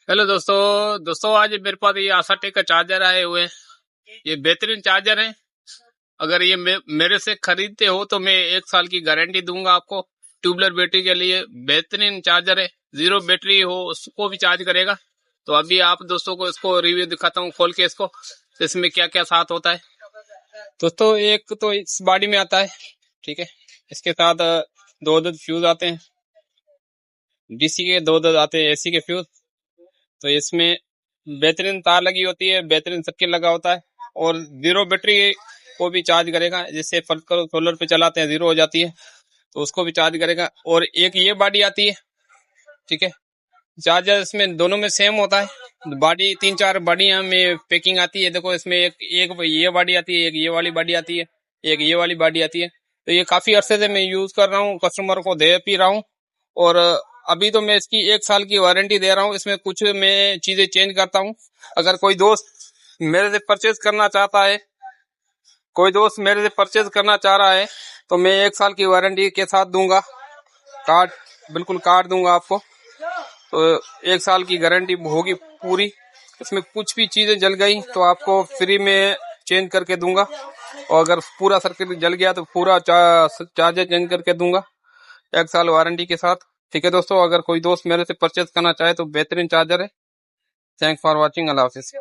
Hello दोस्तों आज मेरे पास ये आसाटेक का चार्जर आए हुए हैं। ये बेहतरीन चार्जर है। अगर ये मेरे से खरीदते हो तो मैं 1 साल की गारंटी दूंगा आपको। ट्यूबलर बैटरी के लिए बेहतरीन चार्जर है। जीरो बैटरी हो उसको भी चार्ज करेगा। तो अभी आप दोस्तों को इसको रिव्यू दिखाता हूँ खोल के इसको, इसमें क्या क्या साथ होता है। दोस्तों एक तो इस बॉडी में आता है, ठीक है। इसके साथ दो फ्यूज आते हैं, डीसी के दो आते हैं, एसी के फ्यूज। तो इसमें बेहतरीन तार लगी होती है, बेहतरीन सर्किट लगा होता है और जीरो बैटरी को भी चार्ज करेगा। जिससे सोलर पे चलाते हैं जीरो हो जाती है तो उसको भी चार्ज करेगा। और एक ये बॉडी आती है, ठीक है। चार्जर इसमें दोनों में सेम होता है। बॉडी 3-4 बॉडियां में पैकिंग आती है। देखो इसमें एक ये बॉडी आती है, एक ये वाली बॉडी आती है, एक ये वाली बॉडी आती है। तो ये काफी अरसे से मैं यूज कर रहा हूँ, कस्टमर को दे भी रहा हूँ। और अभी तो मैं इसकी 1 साल की वारंटी दे रहा हूँ। इसमें कुछ मैं चीजें चेंज करता हूँ। अगर कोई दोस्त मेरे से परचेज करना चाहता है, तो मैं 1 साल की वारंटी के साथ दूंगा। कार्ड बिल्कुल कार्ड दूंगा आपको। तो 1 साल की गारंटी होगी पूरी। इसमें कुछ भी चीजें जल गई तो आपको फ्री में चेंज करके दूंगा। और अगर पूरा सर्किट जल गया तो पूरा चार्जर चेंज करके दूंगा 1 साल वारंटी के साथ। ठीक है दोस्तों, अगर कोई दोस्त मेरे से परचेज करना चाहे तो बेहतरीन चार्जर है। Thanks for watching. Allah Hafiz.